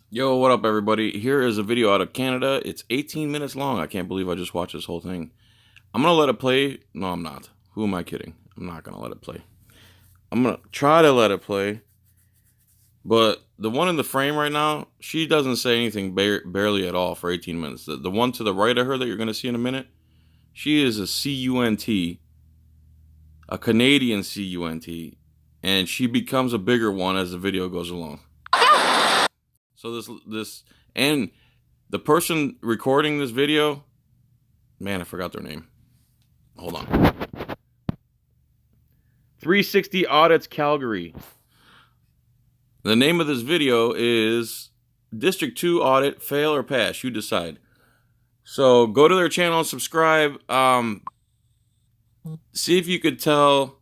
Yo, what up, everybody? Here is a video out of Canada. It's 18 minutes long. I can't believe I just watched this whole thing. I'm going to let it play. No, I'm not. Who am I kidding? I'm not going to let it play. I'm going to try to let it play. But the one in the frame right now, she doesn't say anything barely at all for 18 minutes. The one to the right of her that you're going to see in a minute, she is a CUNT, a Canadian CUNT, and she becomes a bigger one as the video goes along. So this and the person recording this video, man, I forgot their name. Hold on. 360 Audits Calgary. The name of this video is District 2 Audit Fail or Pass. You decide. So go to their channel and subscribe. See if you could tell.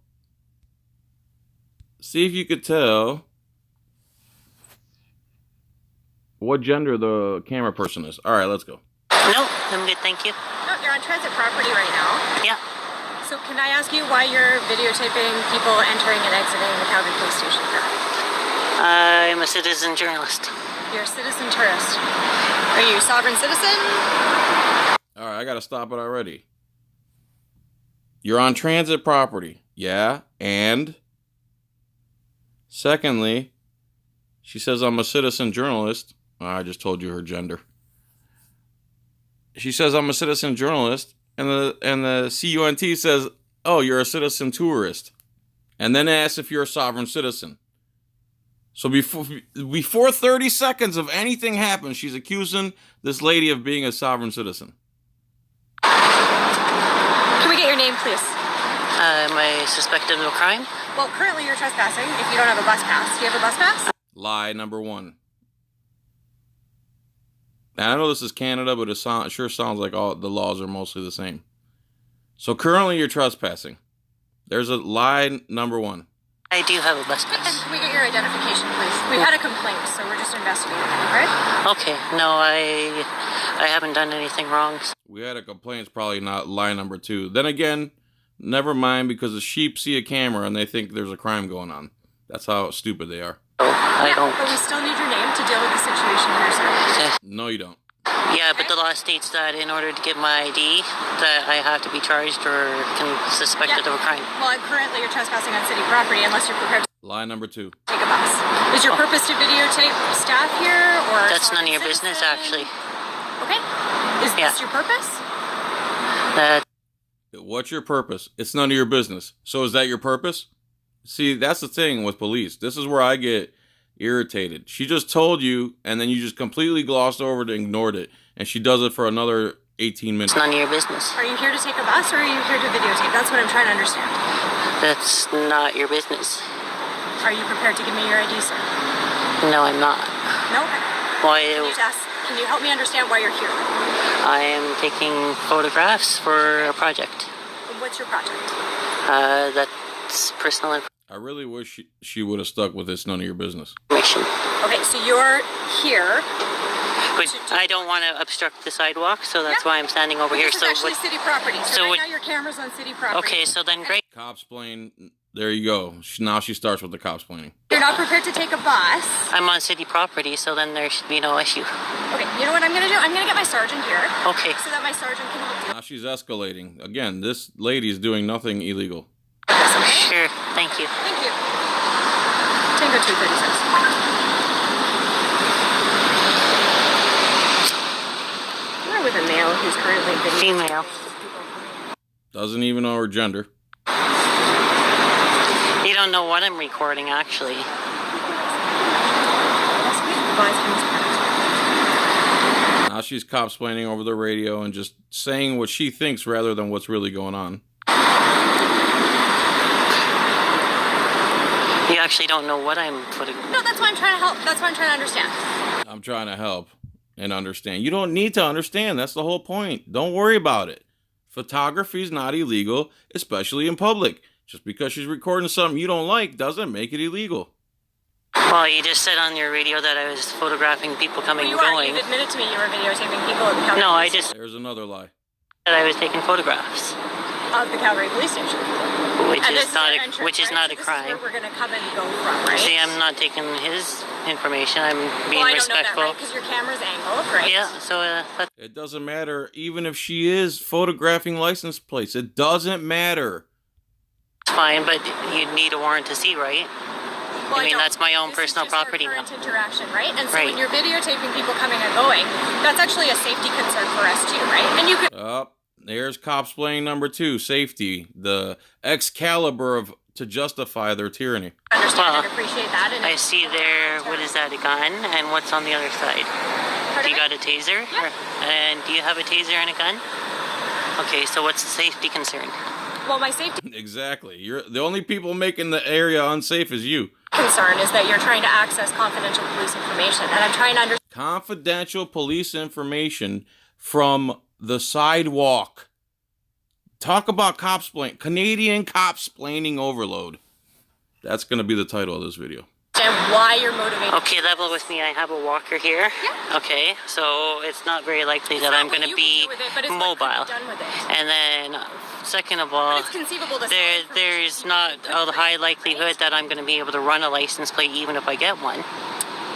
What gender the camera person is. All right, let's go. No, I'm good, thank you. No, you're on transit property right now. Yeah. So can I ask you why you're videotaping people entering and exiting the Calgary Police Station here? I'm a citizen journalist. You're a citizen tourist. Are you a sovereign citizen? All right, I got to stop it already. You're on transit property. Yeah, and secondly, she says I'm a citizen journalist. I just told you her gender. She says I'm a citizen journalist, and the CUNT says, "Oh, you're a citizen tourist," and then asks if you're a sovereign citizen. So before 30 seconds of anything happens, she's accusing this lady of being a sovereign citizen. Can we get your name, please? Am I suspected of a crime? Well, currently you're trespassing if you don't have a bus pass. Do you have a bus pass? Lie number one. Now, I know this is Canada, but it sure sounds like all the laws are mostly the same. So currently you're trespassing. There's a lie number one. I do have a bus And pass. can we get your identification, please? We've had a complaint, so we're just investigating, right? Okay, no, I haven't done anything wrong. We had a complaint. It's probably not lie number two. Then again, never mind, because the sheep see a camera and they think there's a crime going on. That's how stupid they are. So I don't. But we still need your name to deal with the situation here, sir. Okay. No, you don't. Yeah, but the law states that in order to get my ID, that I have to be charged or suspected of a crime. Well, currently you're trespassing on city property unless you're prepared to Lie number two. take a bus. Is your purpose to videotape staff here, or That's none of your citizen? business, actually. Okay. Is Yeah. this your purpose? What's your purpose? It's none of your business. So is that your purpose? See, that's the thing with police. This is where I get irritated. She just told you, and then you just completely glossed over it and ignored it. And she does it for another 18 minutes. It's none of your business. Are you here to take a bus, or are you here to videotape? That's what I'm trying to understand. That's not your business. Are you prepared to give me your ID, sir? No, I'm not. No? Why? Can you help me understand why you're here? I am taking photographs for a project. What's your project? That's personal I really wish she would have stuck with this none of your business. information. Okay, so you're here. But I don't want to obstruct the sidewalk, so that's why I'm standing over here. This is actually city property. So right now your camera's on city property. Okay, so then great. Copsplain. There you go. Now she starts with the copsplaining. You're not prepared to take a bus. I'm on city property, so then there should be no issue. Okay, you know what I'm going to do? I'm going to get my sergeant here. Okay. So that my sergeant can help you. Now she's escalating. Again, this lady's doing nothing illegal. Sure, thank you. Thank you. Tango 236. We're with a male who's currently videotaping. Female. Doesn't even know her gender. You don't know what I'm recording, actually. Now she's copsplaining over the radio and just saying what she thinks rather than what's really going on. You actually don't know what I'm putting. No, that's why I'm trying to help. That's why I'm trying to understand. I'm trying to help and understand. You don't need to understand. That's the whole point. Don't worry about it. Photography is not illegal, especially in public. Just because she's recording something you don't like doesn't make it illegal. Well, you just said on your radio that I was photographing people coming and going. You've admitted to me you were videotaping people at the county. No, I just There's another lie. said I was taking photographs. of the Calgary Police Station. which And is this not your a, entrance, which is right? not So a this crime. is where we're going to come and go from, right? See, I'm not taking his information. I'm being well, I don't know that, respectful. right? Because your camera's angled, right? Yeah, so that's It doesn't matter, even if she is photographing license plates. It doesn't matter. fine, but you need a warrant to see, right? Well, I mean, don't. that's my own This personal is just property our now. current interaction, right? And so Right. when you're videotaping people coming and going, that's actually a safety concern for us too, right? And you could There's Copsplaining number 2, safety. The Excalibur of to justify their tyranny. understand Well, and appreciate that. And I see there, what is that, a gun? And what's on the other side? Pardon You me? got a taser? Yeah. And do you have a taser and a gun? Okay, so what's the safety concern? Well, my safety Exactly. You're the only people making the area unsafe is you. concern is that you're trying to access confidential police information, and I'm trying to understand. Confidential police information from the sidewalk. Talk about copsplaining. Canadian copsplaining overload. That's going to be the title of this video. Why you're motivated. Okay, level with me. I have a walker here. Yeah. Okay, so it's not very likely It's that not I'm what going to you be can do with it, but it's what could be mobile. done with it. And then, second of all, But it's conceivable to there's not a high likelihood that I'm going to be able to run a license plate even if I get one.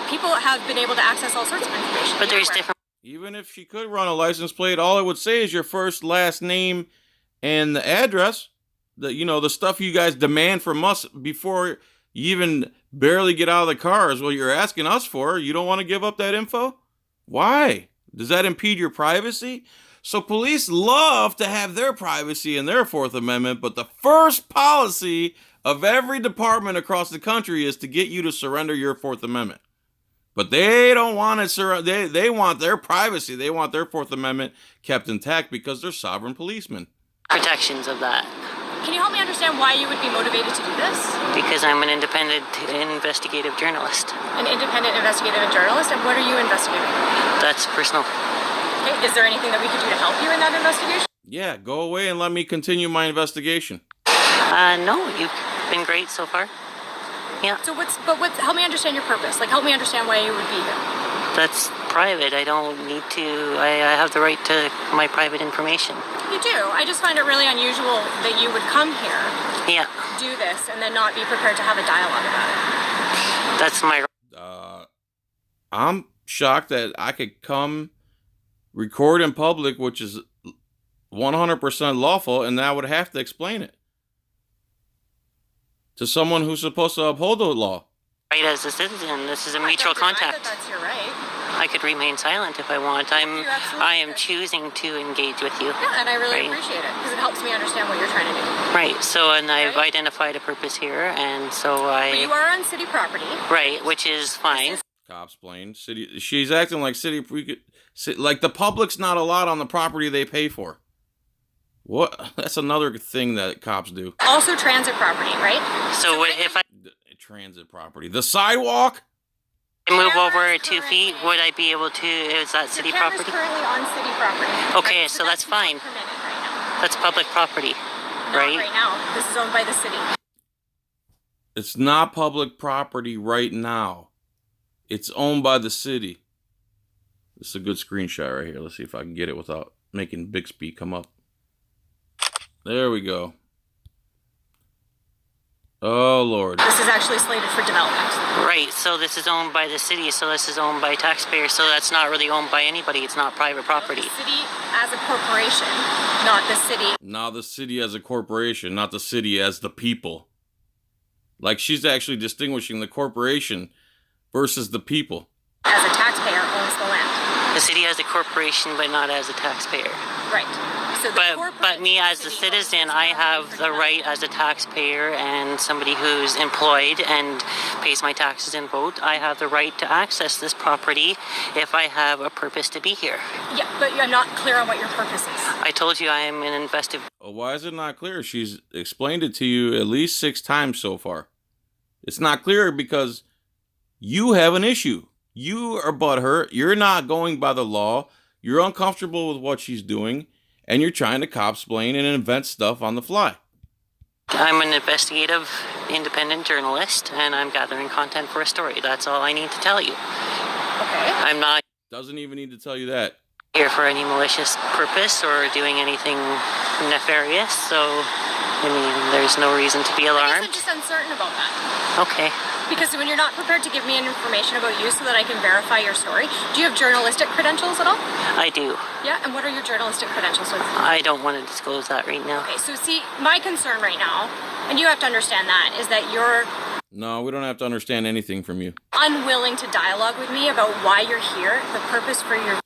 people have been able to access all sorts of information. But there's everywhere. different. Even if she could run a license plate, all it would say is your first, last name, and the address. The stuff you guys demand from us before you even barely get out of the car is what you're asking us for. You don't want to give up that info? Why? Does that impede your privacy? So police love to have their privacy in their Fourth Amendment, but the first policy of every department across the country is to get you to surrender your Fourth Amendment. But they don't want it. They want their privacy. They want their Fourth Amendment kept intact because they're sovereign policemen. Protections of that. Can you help me understand why you would be motivated to do this? Because I'm an independent investigative journalist. An independent investigative journalist, and what are you investigating? That's personal. Okay, is there anything that we could do to help you in that investigation? Yeah, go away and let me continue my investigation. No, you've been great so far. Yeah, So help me understand your purpose. Like, help me understand why you would be here. that's private. I don't need to. I have the right to my private information. You do. I just find it really unusual that you would come here, Yeah, do this, and then not be prepared to have a dialogue about it. that's my. I'm shocked that I could come record in public, which is 100% lawful, and I would have to explain it to someone who's supposed to uphold the law. Right as a citizen, this is a I'm not mutual gonna deny contact. that that's your right. I could remain silent if I want. You absolutely I am could. choosing to engage with you. Yeah, and I really Right. appreciate it because it helps me understand what you're trying to do. Right. So, and I've Right. identified a purpose here, and so But you are on city property. right, which is fine. Copsplain city. She's acting like like the public's not allowed on the property they pay for. What? That's another thing that cops do. Also transit property, right? So if I Transit property. The sidewalk? move Camera over is 2 feet, currently- would I be able to? Is that city Your camera's property? currently on city property. Okay, right? so that's not fine. permitted right now. That's public property, Not right? right now. This is owned by the city. It's not public property right now. It's owned by the city. This is a good screenshot right here. Let's see if I can get it without making Bixby come up. There we go. Oh, Lord. This is actually slated for development. Right. So this is owned by the city. So this is owned by taxpayers. So that's not really owned by anybody. It's not private property. The city as a corporation, not the city Now the city as a corporation, not the city as the people. Like she's actually distinguishing the corporation versus the people. as a taxpayer owns the land. The city as a corporation, but not as a taxpayer. Right. So the But me as a city owns citizen, this I land have for the right development. as a taxpayer and somebody who's employed and pays my taxes and vote. I have the right to access this property if I have a purpose to be here. Yeah, but I'm not clear on what your purpose is. I told you I am an investigative. Why is it not clear? She's explained it to you at least 6 times so far. It's not clear because you have an issue. You are butthurt. You're not going by the law. You're uncomfortable with what she's doing. And you're trying to copsplain and invent stuff on the fly. I'm an investigative, independent journalist, and I'm gathering content for a story. That's all I need to tell you. Okay. I'm not Doesn't even need to tell you that. here for any malicious purpose or doing anything nefarious, so I mean, there's no reason to be I alarmed. guess I'm just uncertain about that. Okay. Because when you're not prepared to give me information about you so that I can verify your story, do you have journalistic credentials at all? I do. Yeah, and what are your journalistic credentials with? I don't want to disclose that right now. Okay, so see, my concern right now, and you have to understand that, is that you're No, we don't have to understand anything from you. unwilling to dialogue with me about why you're here, the purpose for your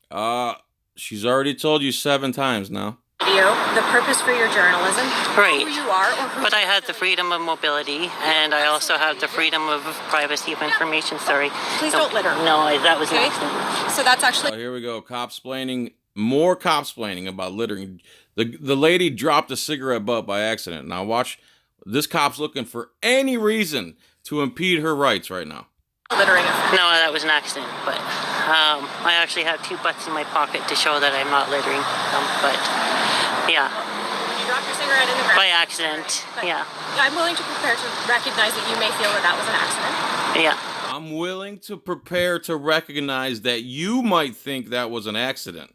She's already told you 7 times now. video, the purpose for your journalism, Right. who you are, or who But I have the freedom of mobility, and I also have the freedom of privacy of information. Sorry. Please don't litter. No, that was an Okay? accident. So that's actually Here we go. Copsplaining. More copsplaining about littering. The lady dropped a cigarette butt by accident. Now watch. This cop's looking for any reason to impede her rights right now. littering offense. No, that was an accident. But I actually have 2 butts in my pocket to show that I'm not littering. But yeah, You dropped your cigarette in the ground. by accident. But Yeah. I'm willing to prepare to recognize that you may feel that that was an accident. Yeah. I'm willing to prepare to recognize that you might think that was an accident.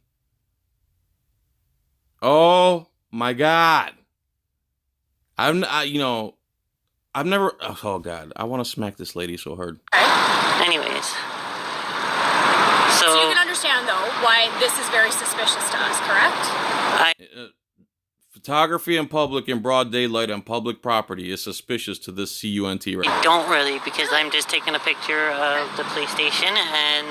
Oh my God. I've never. Oh God, I want to smack this lady so hard. Okay? Anyways. So you So can understand, though, why this is very suspicious to us, correct? Photography in public in broad daylight on public property is suspicious to this CUNT right now. I don't really, because I'm just taking a picture of the police station, and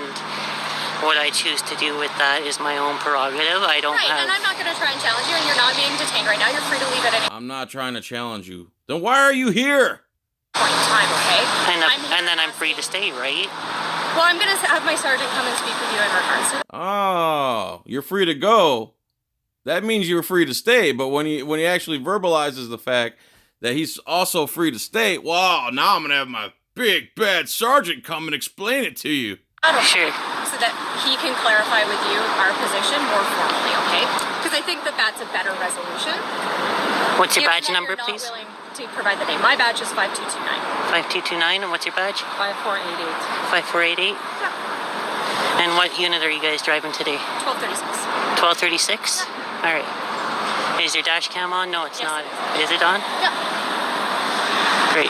what I choose to do with that is my own prerogative. I don't Right, have. and I'm not going to try and challenge you, and you're not being detained right now. You're free to leave at any I'm not trying to challenge you. Then why are you here? point in time, okay? And then I'm free to stay, right? Well, I'm going to have my sergeant come and speak with you in regards to that. Oh, you're free to go. That means you're free to stay. But when he actually verbalizes the fact that he's also free to stay, wow, now I'm gonna have my big bad sergeant come and explain it to you. Sure. So that he can clarify with you our position more formally, okay? Because I think that that's a better resolution. What's your Given badge that number, you're not please? willing to provide the name. My badge is 5229. 5229, and what's your badge? 5488. 5488. Yeah. And what unit are you guys driving today? 1236. 1236? All right. Is your dash cam on? No, it's Yes, not. it Is it on? Yeah. Great.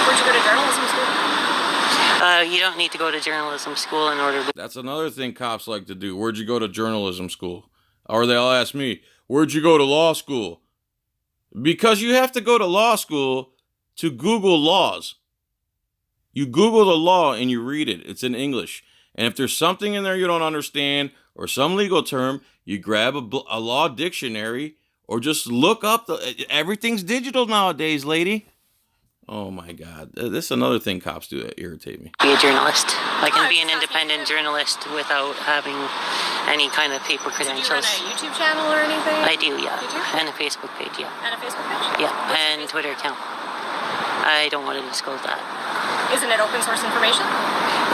Where'd you go to journalism school? You don't need to go to journalism school in order to. That's another thing cops like to do. Where'd you go to journalism school? Or they'll ask me, where'd you go to law school? Because you have to go to law school to Google laws. You Google the law and you read it. It's in English. And if there's something in there you don't understand or some legal term, you grab a law dictionary or just look up. Everything's digital nowadays, lady. Oh my God. This is another thing cops do that irritate me. Be a journalist. I can Oh, be an it's independent fascinating. journalist without having any kind of paper Do you run credentials. a YouTube channel or anything? I do, yeah. You do? And a Facebook page, yeah. And a Facebook page? Yeah, What's your and Facebook Twitter page? account. I don't want to disclose that. Isn't it open source information?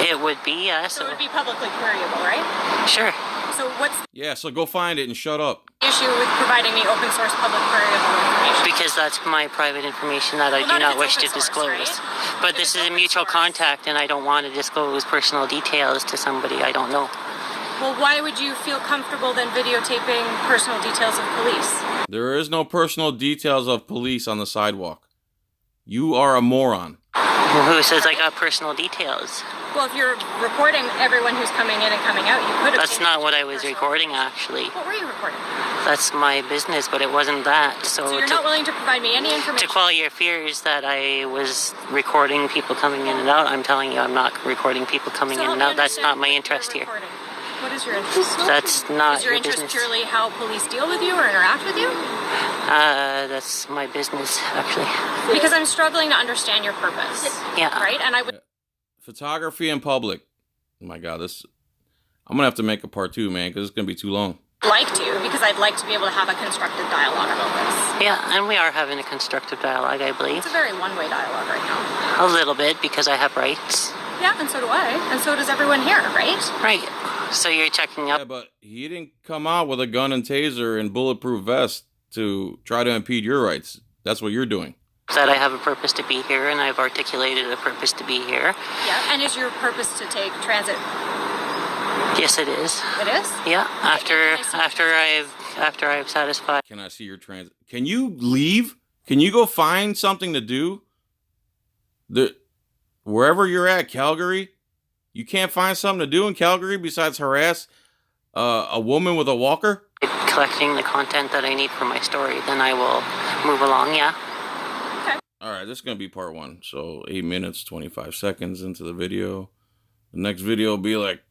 It would be, yeah. So So it would be publicly queryable, right? sure. So what's Yeah, so go find it and shut up. the issue with providing me open source public queryable information? Because that's my private information that I Well, do not not if wish it's to open source, disclose. right? But If this it's is a open mutual source. contact, and I don't want to disclose personal details to somebody I don't know. Well, why would you feel comfortable then videotaping personal details of police? There is no personal details of police on the sidewalk. You are a moron. Who says I got personal details? Well, if you're recording everyone who's coming in and coming out, you could have. That's taken not what I was personal recording, information. actually. What were you recording? That's my business, but it wasn't that. So you're not willing to provide me any to information. quell your fears that I was recording people coming in and out, I'm telling you I'm not recording people coming So in help and me out. That's understand not my what interest you're here. recording. What is your interest? That's not Is your interest business. purely how police deal with you or interact with you? That's my business, actually. Because I'm struggling to understand your purpose. Yeah. Right? And I would Photography in public. Oh my God, I'm gonna have to make a part 2, man, because it's gonna be too long. like to, because I'd like to be able to have a constructive dialogue about this. Yeah, and we are having a constructive dialogue, I believe. It's a very one-way dialogue right now. A little bit, because I have rights. Yeah, and so do I. And so does everyone here, right? Right. So you're checking up. Yeah, but he didn't come out with a gun and taser and bulletproof vest to try to impede your rights. That's what you're doing. That I have a purpose to be here, and I've articulated a purpose to be here. Yeah, and is your purpose to take transit? Yes, it is. It is? Yeah, after I've satisfied. Can I see your transit? Can you leave? Can you go find something to do? Wherever you're at, Calgary, you can't find something to do in Calgary besides harass a woman with a walker? Collecting the content that I need for my story, then I will move along, yeah. Okay. All right, this is going to be part 1. So 8 minutes, 25 seconds into the video. The next video will be like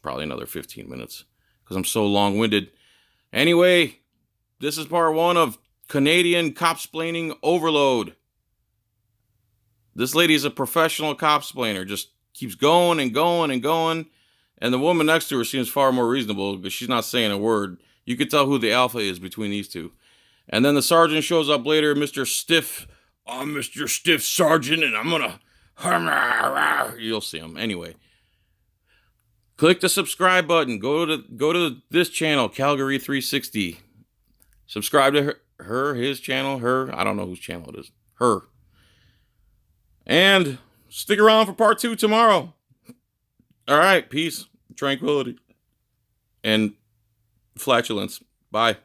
probably another 15 minutes because I'm so long-winded. Anyway, this is part 1 of Canadian Copsplaining Overload. This lady is a professional copsplainer, just keeps going and going and going. And the woman next to her seems far more reasonable because she's not saying a word. You can tell who the alpha is between these two. And then the sergeant shows up later, Mr. Stiff. I'm Mr. Stiff Sergeant, and I'm gonna... You'll see him. Anyway. Click the subscribe button. Go to this channel, Calgary 360. Subscribe to his channel, I don't know whose channel it is. Her. And stick around for part 2 tomorrow. All right, peace, tranquility, and flatulence. Bye.